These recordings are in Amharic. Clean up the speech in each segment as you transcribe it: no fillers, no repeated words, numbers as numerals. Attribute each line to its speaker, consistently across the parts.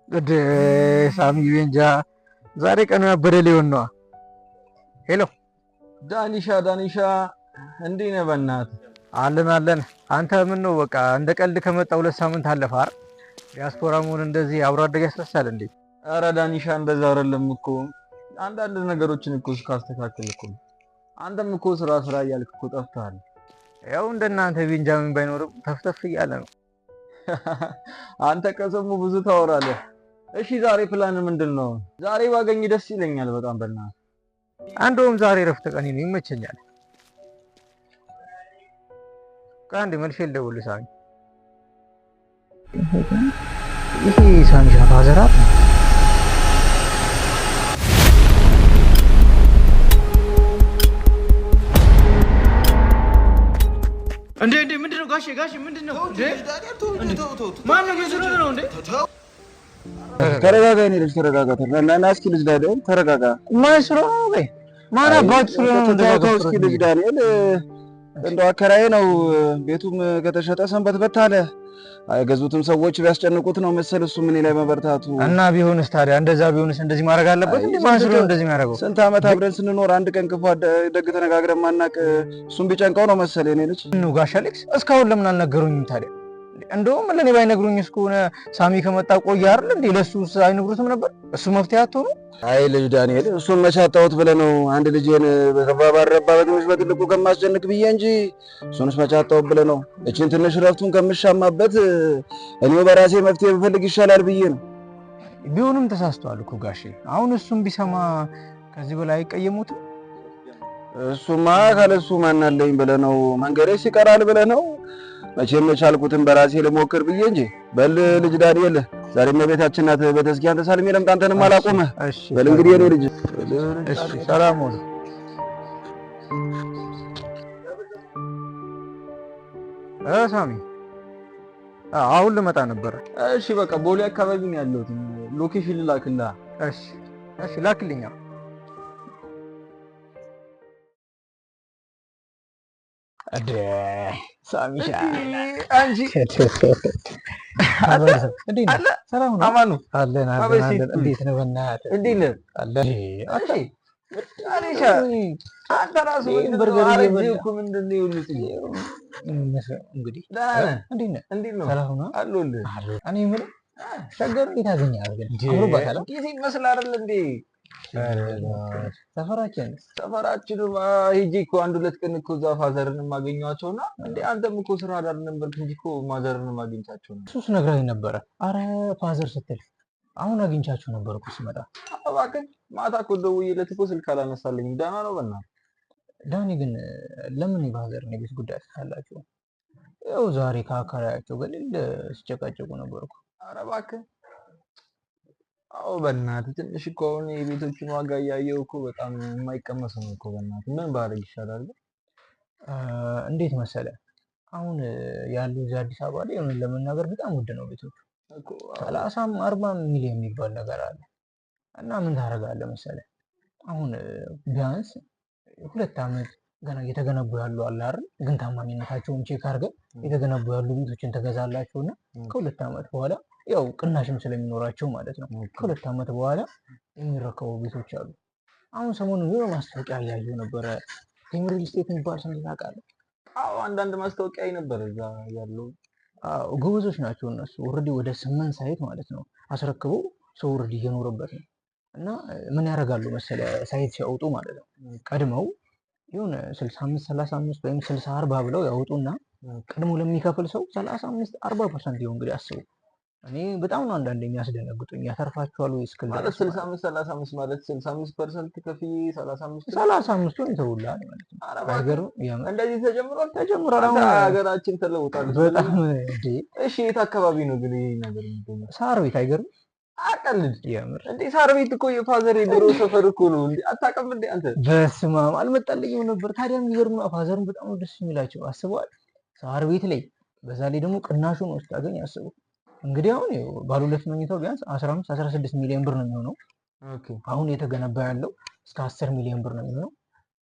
Speaker 1: እድ ሳሚ ቤንጃ ዛሬ ቀኑ ያበደ ሊሆን ነው። ሄሎ
Speaker 2: ዳኒሻ እንዴት ነህ? በእናትህ
Speaker 1: አለን። አንተ ምን ነው በቃ እንደ ቀልድ ከመጣ 2 ሳምንት አለፈ አይደል? ዲያስፖራ መሆን እንደዚህ አብሮ አደግ ያስረሳል እንዴ?
Speaker 2: ኧረ ዳኒሻ እንደዛ አይደለም እኮ አንዳንድ ነገሮችን እኮ እስካስተካክል እኮ አንተም እኮ ስራ እያልክ እኮ ጠፍተሃል።
Speaker 1: ያው እንደናንተ ቤንጃሚን ባይኖርም ተፍተፍ እያለ ነው።
Speaker 2: አንተ ከሰሙ ብዙ ታወራለህ። እሺ ዛሬ ፕላን ምንድን ነው? ዛሬ ባገኝ ደስ ይለኛል በጣም በእናትህ።
Speaker 1: እንደውም ዛሬ ረፍት ቀኔ ነው ይመቸኛል። ከአንድ መልሼ ልደውልልህ ሳሚ። ይሄ ሳሚሻ ፋዘራት ነው።
Speaker 3: እንዴ ምንድነው? ጋሼ ምንድነው? ማነው ገዝሮት ነው እንዴ?
Speaker 2: ተረጋጋ፣ እኔ ልጅ ተረጋጋ። እስኪ ልጅ ዳንኤል ተረጋጋ።
Speaker 1: ማን ስራ ነው በይ? ማን አባቱ ስራ ነው?
Speaker 2: ተረጋጋ እስኪ ልጅ ዳንኤል። እንደው አከራዬ ነው። ቤቱም ከተሸጠ ሰንበትበት አለ። አይገዙትም ሰዎች ቢያስጨንቁት ነው መሰል እሱ ምን ላይ መበርታቱ
Speaker 1: እና ቢሆንስ ታዲያ እንደዛ ቢሆንስ እንደዚህ ማድረግ አለበት እንዴ? ማን ስለ እንደዚህ የሚያደርገው?
Speaker 2: ስንት ዓመት አብረን ስንኖር አንድ ቀን ክፉ ደግ ተነጋግረን ማናቅ እሱም ቢጨንቀው ነው መሰል የኔ ልጅ
Speaker 1: ነው። ጋሽ አሌክስ እስካሁን ለምን አልነገሩኝም ታዲያ? እንደውም ለኔ ባይነግሩኝ እስከሆነ ሳሚ ከመጣ ቆየ አይደል እንዴ? ለሱስ አይነግሩትም ነበር? እሱ መፍትሄ አጥቶ ነው።
Speaker 2: አይ ልጅ ዳንኤል እሱን መቻጣውት ብለህ ነው አንድ ልጅን በተባባረባ በትንሽ በትልቁ ከማስጨንቅ ብዬ እንጂ እሱንስ መቻጣውት ብለህ ነው። እቺን ትንሽ ረፍቱን ከምሻማበት እኔው በራሴ መፍትሄ ብፈልግ ይሻላል ብዬ ነው።
Speaker 1: ቢሆንም ተሳስቷል እኮ ጋሼ። አሁን እሱም ቢሰማ ከዚህ በላይ አይቀየሙትም?
Speaker 2: እሱማ ካለሱ ማን አለኝ ብለህ ነው። መንገዴስ ይቀራል ብለህ ነው። መቼም የቻልኩትን በራሴ ልሞክር ብዬ እንጂ። በል ልጅ ዳንኤል ዛሬ ቤታችን ናት። በተስኪያን ተሳልሜ ለምጣ አንተንም አላቆመህ። በል እንግዲህ የኔ ልጅ
Speaker 1: እሺ፣ ሰላም ሁኑ። ሳሚ አሁን ልመጣ ነበር።
Speaker 2: እሺ በቃ ቦሌ አካባቢ ነው ያለሁት። ሎኬሽን ልላክልህ?
Speaker 1: እሺ ላክልኛ።
Speaker 3: አደ ሳሚሻ
Speaker 1: አንጂ ሰላም ነው?
Speaker 2: አማኑ
Speaker 1: አለን። እንዴት ነው? በእናትህ
Speaker 2: እንዴት ነህ?
Speaker 1: አለን።
Speaker 2: እሺ አሪሻ አንተ ራሱ ምንድን ነው ይሉት
Speaker 1: እንግዲህ
Speaker 2: እንዴት ነው?
Speaker 1: ሰላም ነው
Speaker 2: አለሁልህ።
Speaker 1: እኔ የምልህ ሸገር እንዴት አገኘኸው? ግን አምሮባታል።
Speaker 2: ጊዜ ይመስል አይደል እንዴ?
Speaker 1: ሰፈራችን
Speaker 2: ሂጂ እኮ 1-2 ቀን እኮ እዛ ፋዘርን ማገኘኋቸውና እንዴ አንተም እኮ ስራ ዳር ነበር እንጂ እኮ ማዘርን ማግኘታቸው ነው።
Speaker 1: እሱስ ነግራኝ ነበረ። አረ ፋዘር ስትል አሁን አግኝቻቸው ነበር እኮ ስመጣ።
Speaker 2: እባክህ ማታ እኮ ደውዬለት እኮ ስልክ አላነሳልኝም። ደህና ነው በእናትህ?
Speaker 1: ዳኒ ግን ለምን የፋዘርን የቤት ጉዳይ አትታላችሁ? ያው ዛሬ ከአካባቢያቸው በሌለ ሲጨቃጨቁ ነበር እኮ።
Speaker 2: አረ እባክህ አዎ በእናትህ ትንሽ እኮ አሁን የቤቶችን ዋጋ እያየሁ እኮ በጣም የማይቀመስ ነው እኮ በእናትህ። ምን ባደርግ ይሻላል?
Speaker 1: እንዴት መሰለህ አሁን ያለው እዚህ አዲስ አበባ ላይ ሆነ ለመናገር በጣም ውድ ነው ቤቶቹ። 30-40 ሚሊዮን የሚባል ነገር አለ። እና ምን ታደርጋለህ መሰለህ አሁን ቢያንስ 2 ዓመት ገና እየተገነቡ ያሉ አለ አይደል? ግን ታማኝነታቸውን ቼክ አድርገህ የተገነቡ ያሉ ቤቶችን ተገዛላቸውና ከ2 ዓመት በኋላ ያው ቅናሽም ስለሚኖራቸው ማለት ነው። ከ2 ዓመት በኋላ የሚረከቡ ቤቶች አሉ። አሁን ሰሞኑን የሆነ ማስታወቂያ እያየሁ ነበረ። ቴምር ሪል ስቴት የሚባል ሰምተህ ታውቃለህ?
Speaker 2: አዎ አንዳንድ ማስታወቂያ ነበር እዛ ያለው።
Speaker 1: ጎበዞች ናቸው እነሱ። ኦልሬዲ ወደ 8 ሳይት ማለት ነው አስረክበው ሰው ኦልሬዲ እየኖረበት ነው። እና ምን ያደርጋሉ መሰለህ ሳይት ሲያወጡ ማለት ነው ቀድመው የሆነ 65-35 ወይም 60-40 ብለው ያወጡና ቀድሞ ለሚከፍል ሰው 35-40% ይሁን እንግዲህ አስቡ። እኔ በጣም ነው አንዳንዴ የሚያስደነግጡኝ። ያተርፋቸዋል ወይስ
Speaker 2: ማለት 65-35 ማለት 65% ከፍዬ
Speaker 1: 35ቱን ይተውልሃል ማለት ነው። አይገርም?
Speaker 2: እንደዚህ ተጀምሯል።
Speaker 1: አሁን
Speaker 2: ሀገራችን ተለውጣለች
Speaker 1: በጣም እንዴ።
Speaker 2: እሺ የት አካባቢ ነው ግን ይሄ ነገር የሚገኘው?
Speaker 1: ሳር ቤት። አይገርም?
Speaker 2: አቀልድ
Speaker 1: የምር
Speaker 2: እንዴ ሳር ቤት እኮ የፋዘር የድሮ ሰፈር እኮ ነው እንዴ። አታውቅም እንዴ አንተ?
Speaker 1: በስመ አብ አልመጣልኝም ነበር። ታዲያ የሚገርም ነው። ፋዘርን በጣም ነው ደስ የሚላቸው። አስበዋል ሳር ቤት ላይ። በዛ ላይ ደግሞ ቅናሹን ውስጥ አገኝ አስቡ። እንግዲህ አሁን ባለ 2 መኝታው ቢያንስ 15-16 ሚሊዮን ብር ነው የሚሆነው። አሁን የተገነባ ያለው እስከ 10 ሚሊዮን ብር ነው የሚሆነው።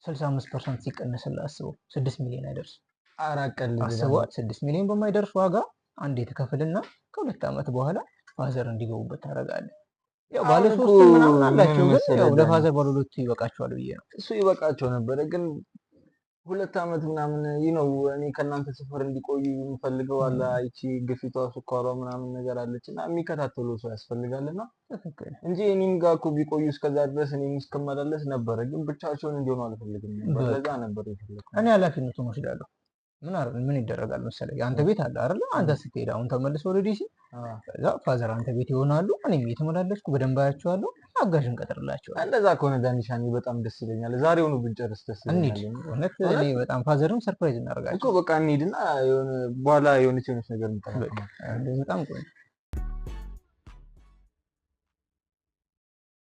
Speaker 1: 65% ሲቀነስልህ አስበው 6 ሚሊዮን አይደርስም።
Speaker 2: አራቀልኝ
Speaker 1: አስበዋል 6 ሚሊዮን በማይደርስ ዋጋ አንዴ ተከፍልና ከ2 ዓመት በኋላ ፋዘር እንዲገቡበት ታደርጋለህ። ያው ባለ ሶስቱ ምናምን አላቸው ግን ያው ለፋዘር ባለ ሁለቱ ይበቃቸዋል ብዬ ነው።
Speaker 2: እሱ ይበቃቸው ነበረ ግን 2 ዓመት ምናምን ነው እኔ ከእናንተ ሰፈር እንዲቆዩ የምፈልገው አለ። አይቺ ግፊቷ ስኳሯ ምናምን ነገር አለች እና የሚከታተሉ ሰው ያስፈልጋልና
Speaker 1: ትክክል
Speaker 2: እንጂ እኔም ጋር እኮ ቢቆዩ እስከዛ ድረስ እኔም እስከመላለስ ነበረ። ግን ብቻቸውን እንዲሆኑ አልፈልግም ነበር። ለዛ ነበር የፈለኩት።
Speaker 1: እኔ ኃላፊነቱን ወስዳለሁ። ምን ይደረጋል መሰለህ አንተ ቤት አለ አይደል? አንተ ስትሄድ አሁን ተመልሰው ወደ ዲሲ ከዛ ፋዘር አንተ ቤት ይሆናሉ። እኔም እየተመላለስኩ በደንብ አያቸዋለሁ። አጋዥ እንቀጥርላቸዋለን።
Speaker 2: እንደዛ ከሆነ ዳኒሻኒ በጣም ደስ ይለኛል። ዛሬውኑ ብንጨርስ ደስ ይለኛል።
Speaker 1: እውነት እኔ በጣም ፋዘርም ሰርፕራይዝ እናደርጋቸው
Speaker 2: እኮ በቃ እንሂድና የሆነ በኋላ የሆነች ነገር እንጠራለን።
Speaker 1: በጣም ቆይ